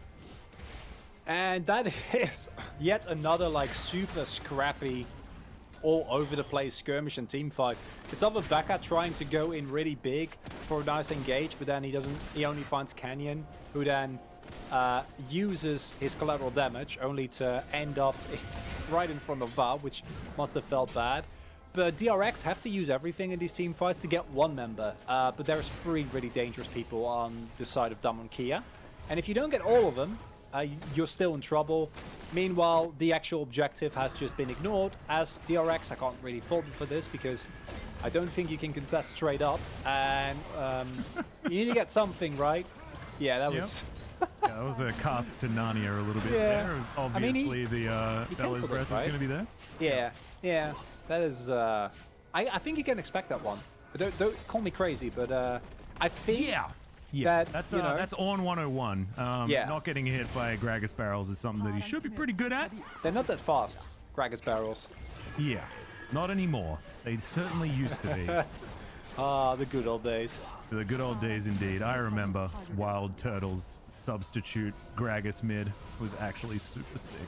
And that is yet another like super scrappy, all over the place skirmish and team fight. It's either Becca trying to go in really big for a nice engage, but then he only finds Canyon, who then uses his collateral damage only to end up right in front of Bao, which must have felt bad. But DRX have to use everything in these team fights to get one member. But there's 3 really dangerous people on the side of Damwon Kia. And if you don't get all of them, you're still in trouble. Meanwhile, the actual objective has just been ignored. As DRX, I can't really fault them for this because I don't think you can contest straight up. And you need to get something, right? Yeah, that was... Yeah, that was a cask to Narnia a little bit there. Obviously, I mean, the Bella's breath is going to be there. Yeah. That is... I think you can expect that one. Don't call me crazy, but I think... Yeah, that's on 101. Not getting hit by Gragas barrels is something that he should be pretty good at. They're not that fast, Gragas barrels. Yeah, not anymore. They certainly used to be. The good old days. The good old days indeed. I remember Wild Turtle's substitute Gragas mid was actually super sick.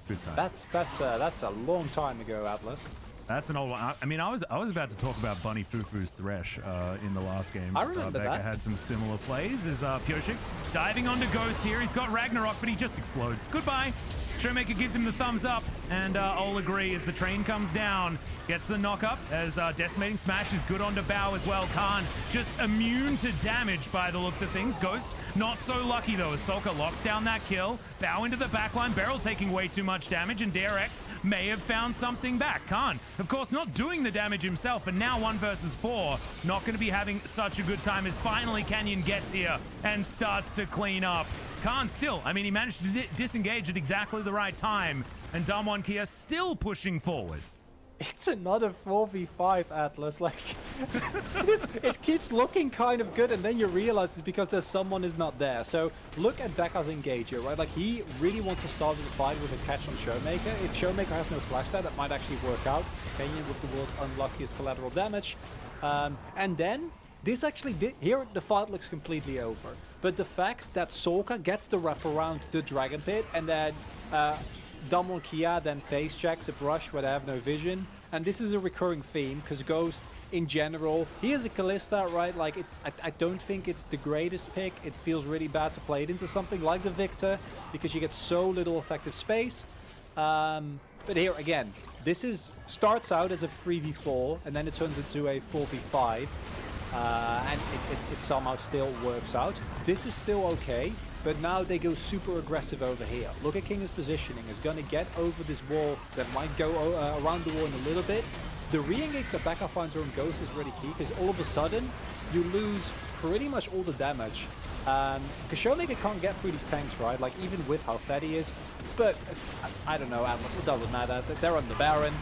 Good time. That's a long time ago, Atlas. That's an old one. I mean, I was about to talk about Bunny Fufu's Thresh in the last game. I remember Becca that. had some similar plays as Pioshik diving onto Ghost here. He's got Ragnarok, but he just explodes. Goodbye. Showmaker gives him the thumbs up, and I'll agree as the train comes down. Gets the knock up as Decimating Smash is good onto Bao as well. Khan just immune to damage by the looks of things. Ghost not so lucky though as Solka locks down that kill. Bao into the backline, Beryl taking way too much damage, and DRX may have found something back. Khan, of course, not doing the damage himself, and now 1 versus 4. Not going to be having such a good time as finally Canyon gets here and starts to clean up. Khan still, I mean, he managed to disengage at exactly the right time, and Damwon Kia still pushing forward. It's another 4v5, Atlas. Like, it keeps looking kind of good, and then you realize it's because there's someone is not there. So look at Becca's engager, right? Like, he really wants to start the fight with a catch on Showmaker. If Showmaker has no flash there, that might actually work out. Canyon with the world's unluckiest collateral damage. And then, this actually did... Here, the fight looks completely over. But the fact that Solka gets the wrap around the Dragon Pit, and then... Damwon Kia then face checks a brush where they have no vision, and this is a recurring theme because Ghost in general, he is a Kalista, right? Like, it's I don't think it's the greatest pick. It feels really bad to play it into something like the Victor because you get so little effective space. But here again, this starts out as a 3v4 and then it turns into a 4v5, and it somehow still works out. This is still okay. But now they go super aggressive over here. Look at King's positioning. Is going to get over this wall that might go around the wall in a little bit. The re-engage that Becca finds her on Ghost is really key because all of a sudden you lose pretty much all the damage. Because Showmaker can't get through these tanks, right? Like, even with how fat he is. But I don't know, Atlas. It doesn't matter. They're on the Baron.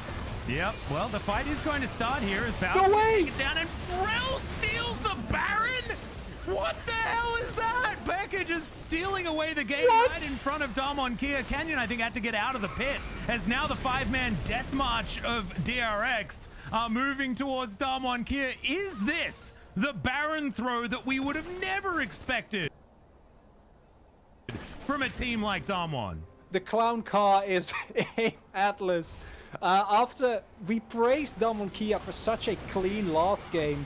Yep. Well, the fight is going to start here as Bao No way! take it down, and Rel steals the Baron. What the hell is that? Becca just stealing away the game right in front of Damwon Kia. Canyon, I think, had to get out of the pit as now the 5-man death march of DRX are moving towards Damwon Kia. Is this the Baron throw that we would have never expected from a team like Damwon? The clown car is in Atlas. After we praised Damwon Kia for such a clean last game,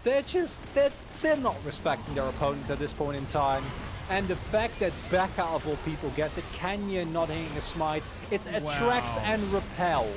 they're not respecting their opponent at this point in time. And the fact that Becca of all people gets it, Canyon not hitting a smite, it's attract and repel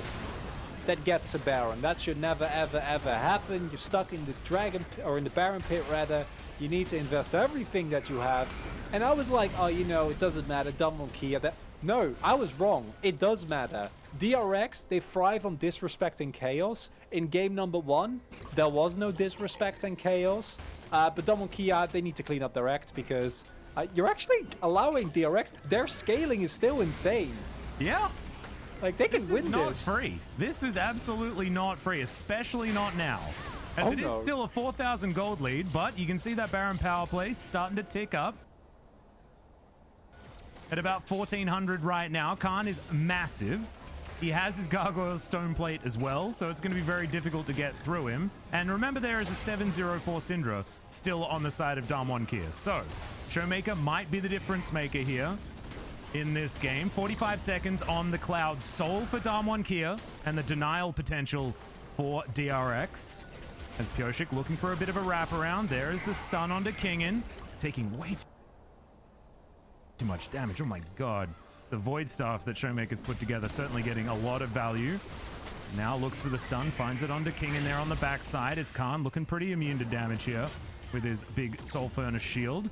that gets a Baron. That should never ever ever happen. You're stuck in the dragon or in the Baron pit rather. You need to invest everything that you have. And I was like, oh, you know, it doesn't matter. Damwon Kia. No, I was wrong. It does matter. DRX, they thrive on disrespecting chaos. In game number 1, there was no disrespect and chaos. But Damwon Kia, they need to clean up their act because you're actually allowing DRX. Their scaling is still insane. Yeah. Like, they can win this. This is not free. This is absolutely not free, especially not now. As it is still a 4,000 gold lead, but you can see that Baron power play starting to tick up. At about 1,400 right now. Khan is massive. He has his Gargoyle Stone Plate as well, so it's going to be very difficult to get through him. And remember, there is a 704 Syndra still on the side of Damwon Kia. So, Showmaker might be the difference maker here in this game. 45 seconds on the Cloud Soul for Damwon Kia, and the denial potential for DRX. As Pyoshik looking for a bit of a wraparound. There is the stun onto Kingin, taking way too much damage. Oh my god. The Void Staff that Showmaker's put together certainly getting a lot of value. Now looks for the stun, finds it onto Kingin there on the backside. It's Khan looking pretty immune to damage here with his big Soul Furnace shield.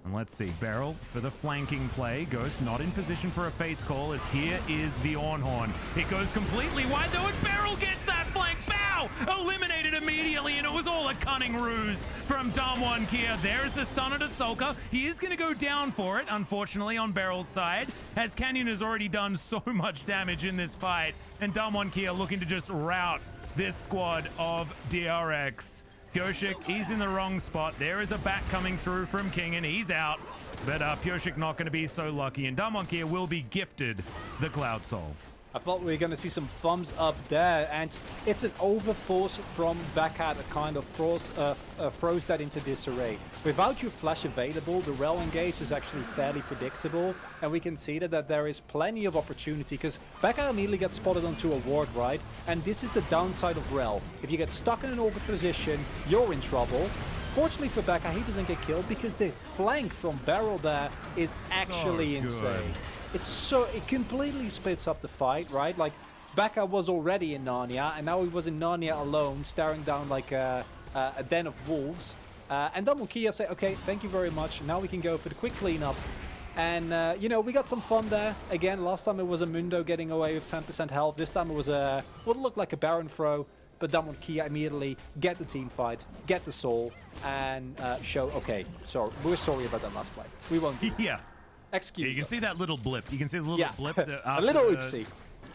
And let's see, Beryl for the flanking play. Ghost not in position for a Fate's Call as here is the Ornhorn. It goes completely wide though, and Beryl gets that flank. Bow! Eliminated immediately, and it was all a cunning ruse from Damwon Kia. There's the stun at Ahsoka. He is going to go down for it, unfortunately, on Beryl's side, as Canyon has already done so much damage in this fight, and Damwon Kia looking to just rout this squad of DRX. Pyoshik, he's in the wrong spot. There is a bat coming through from King, and he's out. But Pyoshik not going to be so lucky, and Damwon Kia will be gifted the Cloud Soul. I thought we were going to see some thumbs up there, and it's an overforce from Backhand that kind of throws that into disarray. Without your flash available, the Rel engage is actually fairly predictable, and we can see that there is plenty of opportunity, because Backhand immediately gets spotted onto a ward, right? And this is the downside of Rel. If you get stuck in an orbit position, you're in trouble. Fortunately for Becca, he doesn't get killed because the flank from Beryl there is actually insane. It completely splits up the fight, right? Like, Becca was already in Narnia, and now he was in Narnia alone, staring down like a den of wolves. And Damwon Kia said, okay, thank you very much. Now we can go for the quick cleanup. And, you know, we got some fun there. Again, last time it was a Mundo getting away with 10% health. This time it was what looked like a Baron throw. But Damwon Kia immediately get the team fight, get the soul, and show, okay, so we're sorry about that last play. We won't do Yeah. Excuse me. You can see that little blip. You can see the little blip. A little oopsie.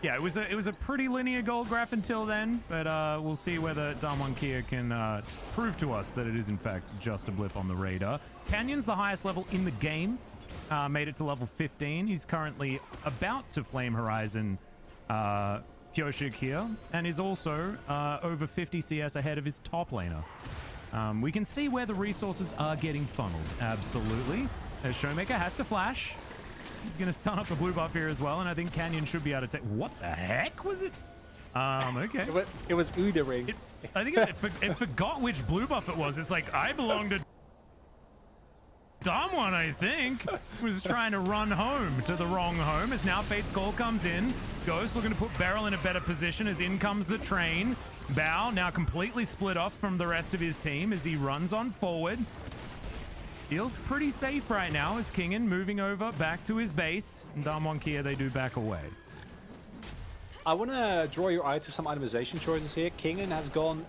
Yeah, it was a pretty linear goal graph until then, but we'll see whether Damwon Kia can prove to us that it is in fact just a blip on the radar. Canyon's the highest level in the game, made it to level 15. He's currently about to Flame Horizon Pyoshik here, and is also over 50 CS ahead of his top laner. We can see where the resources are getting funneled, absolutely. As Showmaker has to flash. He's going to stun up the blue buff here as well, and I think Canyon should be able to take... What the heck was it? Okay. It was oodering. I think it forgot which blue buff it was. It's like, I belong to Damwon, I think. Was trying to run home to the wrong home, as now Fate's Call comes in. Ghost looking to put Beryl in a better position as in comes the train. Bao now completely split off from the rest of his team as he runs on forward. Feels pretty safe right now as Kingin moving over back to his base. And Damwon Kia, they do back away. I want to draw your eye to some itemization choices here. Kingin has gone,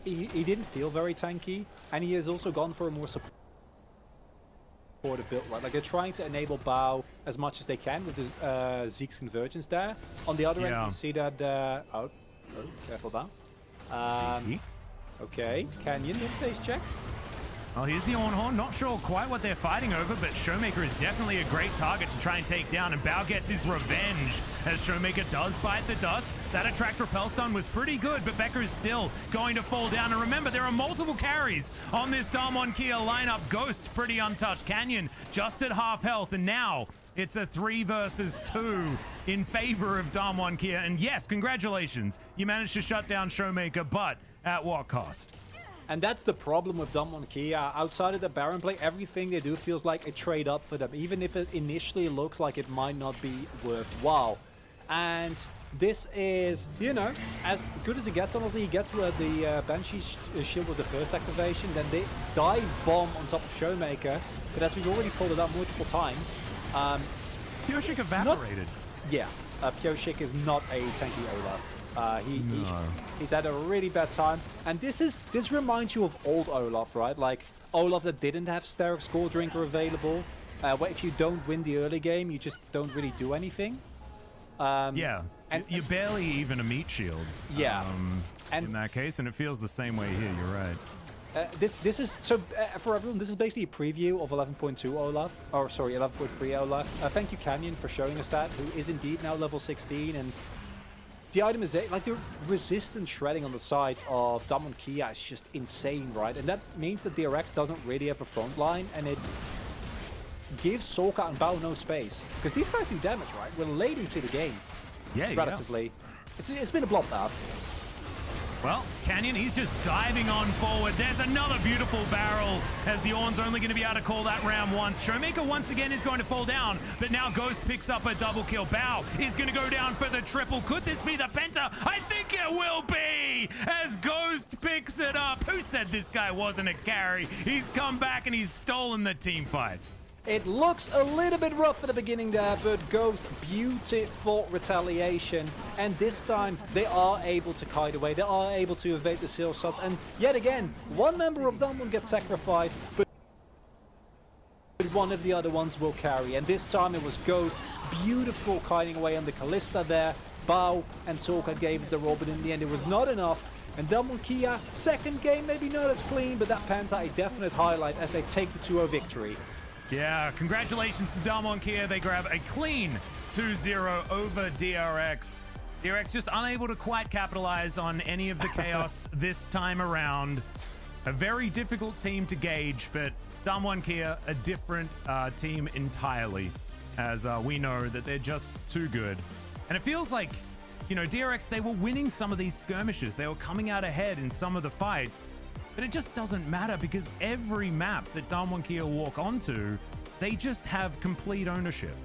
he didn't feel very tanky, and he has also gone for a more supportive build, right? Like, they're trying to enable Bao as much as they can with the Zeke's Convergence there. On the other end, you see that, careful Bao. Okay, Canyon, face check. Well, here's the Ornhorn. Not sure quite what they're fighting over, but Showmaker is definitely a great target to try and take down, and Bao gets his revenge as Showmaker does bite the dust. That Attract Repel stun was pretty good, but Becker is still going to fall down. And remember, there are multiple carries on this Damwon Kia lineup. Ghost pretty untouched. Canyon just at half health, and now it's a 3 versus 2 in favor of Damwon Kia. And yes, congratulations. You managed to shut down Showmaker, but at what cost? And that's the problem with Damwon Kia. Outside of the Baron play, everything they do feels like a trade up for them, even if it initially looks like it might not be worthwhile. And this is, you know, as good as it gets. Honestly, he gets where the Banshee shield with the first activation, then they dive bomb on top of Showmaker. But as we've already called it out multiple times, Pyoshik evaporated. Pyoshik is not a tanky Olaf. He's had a really bad time, and this reminds you of old Olaf, right? Like Olaf that didn't have Steric Score Drinker available, where if you don't win the early game, you just don't really do anything. Yeah, and you're barely even a meat shield. Yeah, in that case, and it feels the same way here. You're right. This is so for everyone. This is basically a preview of 11.2 Olaf, or sorry, 11.3 Olaf. Thank you, Canyon, for showing us that. Who is indeed now level 16 and. The item is like the resistance shredding on the side of Damwon Kia is just insane, right? And that means that DRX doesn't really have a front line, and it gives Sorka and Bao no space. Because these guys do damage, right? We're late into the game. Yeah, relatively. It's been a bloodbath. Well, Canyon, he's just diving on forward. There's another beautiful barrel as the Ornn's only going to be able to call that round once. Showmaker once again is going to fall down, but now Ghost picks up a double kill. Bao is going to go down for the triple. Could this be the Penta? I think it will be as Ghost picks it up. Who said this guy wasn't a carry? He's come back and he's stolen the team fight. It looks a little bit rough at the beginning there, but Ghost, beautiful retaliation. And this time, they are able to kite away. They are able to evade the seal shots. And yet again, one member of them will get sacrificed, but one of the other ones will carry. And this time it was Ghost, beautiful kiting away on the Kalista there. Bao and Sorka gave it the roll, but in the end it was not enough. And Damwon Kia, second game, maybe not as clean, but that Penta a definite highlight as they take the 2-0 victory. Yeah, congratulations to Damwon Kia. They grab a clean 2-0 over DRX. DRX just unable to quite capitalize on any of the chaos this time around. A very difficult team to gauge, but Damwon Kia, a different team entirely, as we know that they're just too good. And it feels like, you know, DRX, they were winning some of these skirmishes. They were coming out ahead in some of the fights. But it just doesn't matter because every map that Damwon Kia walk onto, they just have complete ownership.